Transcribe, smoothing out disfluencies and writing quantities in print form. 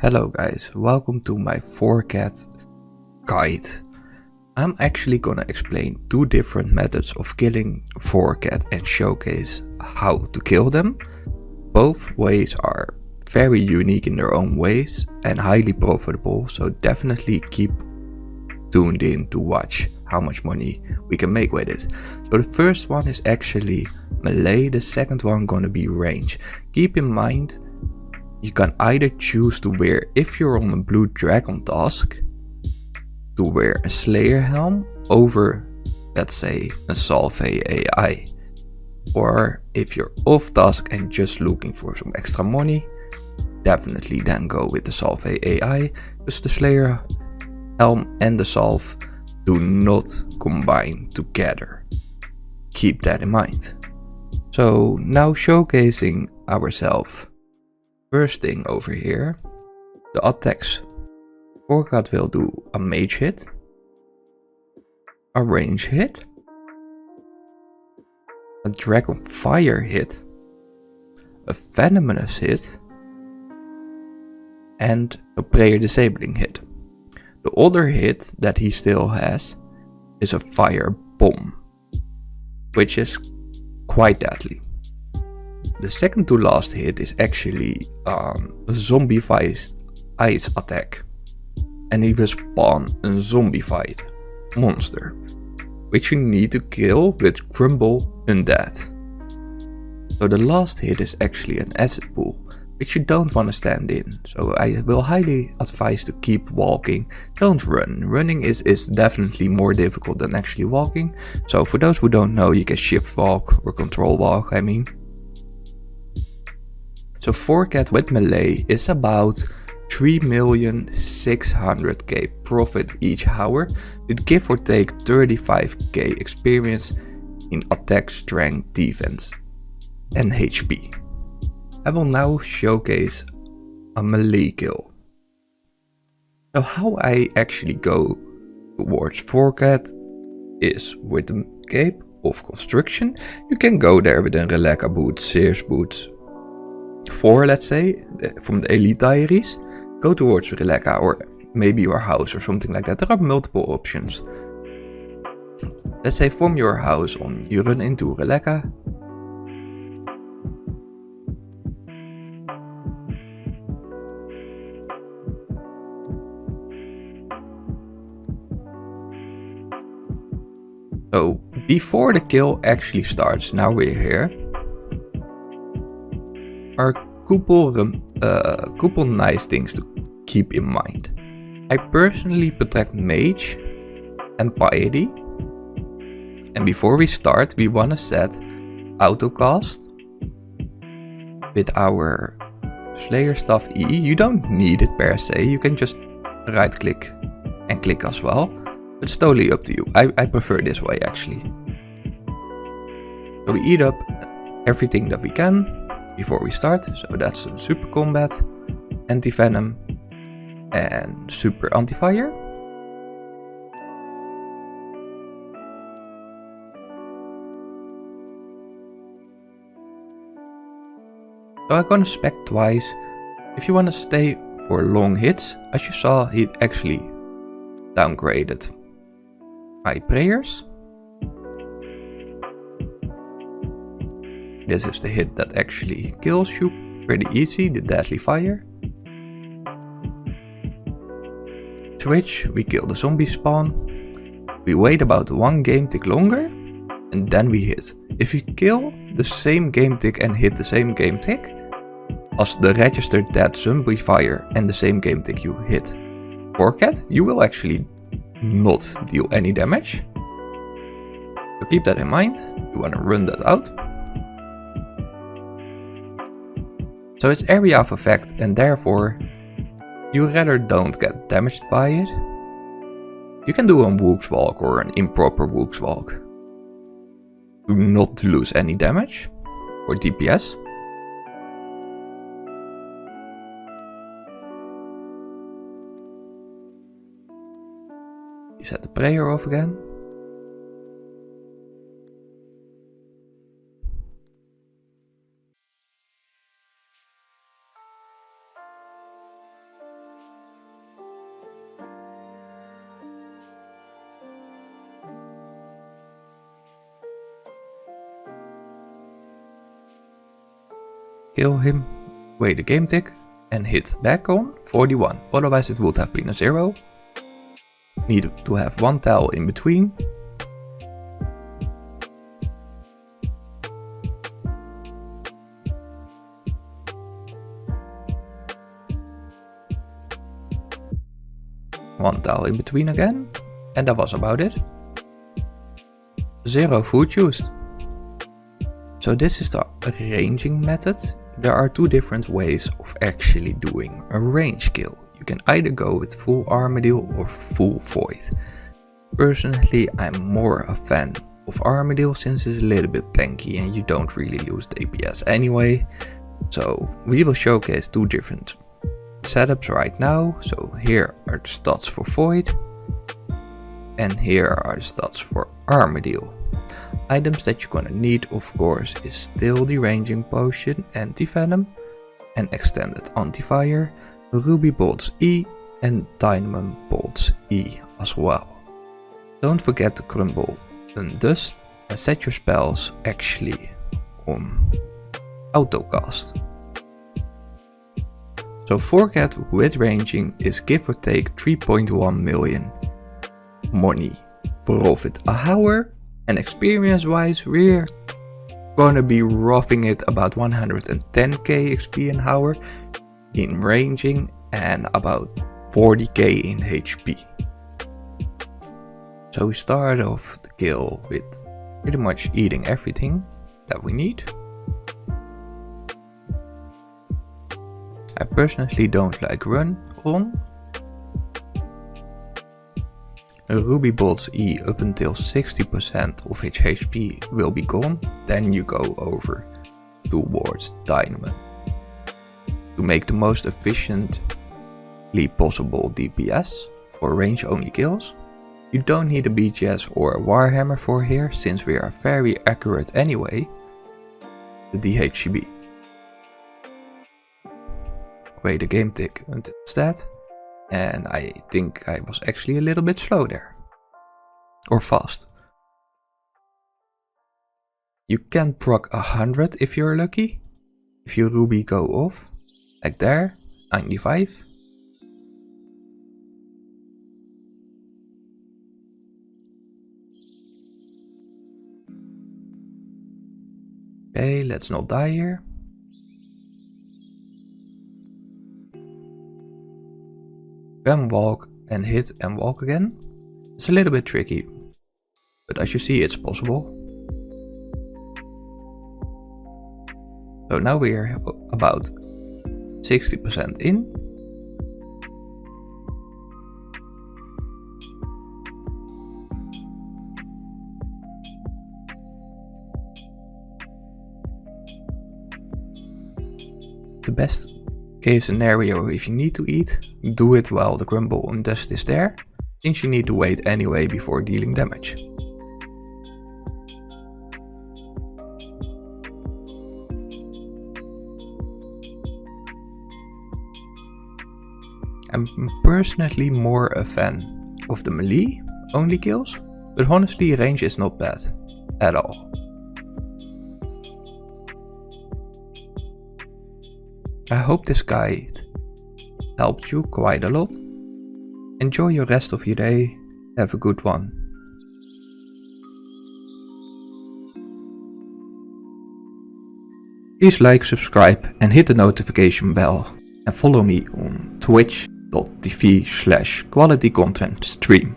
Hello guys, welcome to my Vorkath guide. I'm actually gonna explain two different methods of killing Vorkath and showcase how to kill them. Both ways are very unique in their own ways and highly profitable, so definitely keep tuned in to watch how much money we can make with it. So the first one is actually melee, the second one gonna be range. Keep in mind, you can either choose to wear, if you're on a blue dragon task, to wear a Slayer helm over, let's say, a Salve AI. Or if you're off task and just looking for some extra money, definitely then go with the Salve AI, because the Slayer helm and the Salve do not combine together. Keep that in mind. So now showcasing ourselves. First thing over here, the attacks. Vorkath will do a mage hit, a range hit, a dragon fire hit, a venomous hit, and a prayer disabling hit. The other hit that he still has is a fire bomb, which is quite deadly. The second to last hit is actually a zombified ice attack, and he will spawn a zombified monster, which you need to kill with Crumble Undead. So the last hit is actually an acid pool, which you don't want to stand in, so I will highly advise to keep walking, don't run. Running is definitely more difficult than actually walking, so for those who don't know, you can shift walk or control walk, I mean. So Vorkath with melee is about 3,600,000 profit each hour, with give or take 35k experience in attack, strength, defense and HP. I will now showcase a melee kill. So how I actually go towards Vorkath is with the Cape of Construction. You can go there with a Releka boot, Sears boots. 4, let's say, from the Elite Diaries, go towards Releka or maybe your house or something like that. There are multiple options. Let's say from your house on, you run into Releka. So before the kill actually starts, now we're here, are couple nice things to keep in mind. I personally protect mage and piety, and before we start we want to set autocast with our Slayer Staff E. You don't need it per se, you can just right click and click as well, but it's totally up to you. I prefer this way actually. So we eat up everything that we can before we start, so that's a super combat, anti-venom and super anti-fire. So I'm gonna spec twice. If you wanna stay for long hits, as you saw, he actually downgraded my prayers. This is the hit that actually kills you, pretty easy, the deadly fire. Switch, we kill the zombie spawn. We wait about 1 game tick longer, and then we hit. If you kill the same game tick and hit the same game tick as the registered dead zombie fire and the same game tick you hit Vorkath, you will actually not deal any damage. So keep that in mind, you want to run that out. So it's area of effect, and therefore you rather don't get damaged by it. You can do a Wook's Walk or an improper Wook's Walk to not lose any damage or DPS. You set the prayer off again. kill him, wait a game tick, and hit back on 41. Otherwise it would have been a 0. Need to have one tile in between. One tile in between again, and that was about it. 0 food used. So this is the ranging method. There are two different ways of actually doing a range kill. You can either go with full Armadillo or full Void. Personally, I'm more a fan of Armadillo since it's a little bit tanky and you don't really lose the APS anyway. So we will showcase two different setups right now. So here are the stats for Void and here are the stats for Armadillo. Items that you're gonna need, of course, is still the ranging potion, anti-venom and extended anti-fire, ruby bolts E and diamond bolts E as well. Don't forget to crumble undust and set your spells actually on autocast. So Vorkath with ranging is give or take 3.1 million money profit a hour, and experience wise we're gonna be roughing it about 110k XP an hour in ranging and about 40k in HP. So we start off the kill with pretty much eating everything that we need. I personally don't like run on. Ruby bolts E up until 60% of its HP will be gone, then you go over towards dynamite. To make the most efficiently possible DPS for range only kills, you don't need a BGS or a Warhammer for here since we are very accurate anyway. The DHCB. Wait a game tick until it's dead. And I think I was actually a little bit slow there. Or fast. You can proc 100 if you're lucky. If your ruby go off. Like there. 95. Okay, let's not die here. Then walk and hit and walk again. It's a little bit tricky, but as you see it's possible. So now we're about 60% in. The best case scenario, if you need to eat, do it while the crumble and dust is there, since you need to wait anyway before dealing damage. I'm personally more a fan of the melee only kills, but honestly range is not bad at all. I hope this guide helped you quite a lot. Enjoy your rest of your day. Have a good one. Please like, subscribe and hit the notification bell. And follow me on twitch.tv/qualitycontentstream.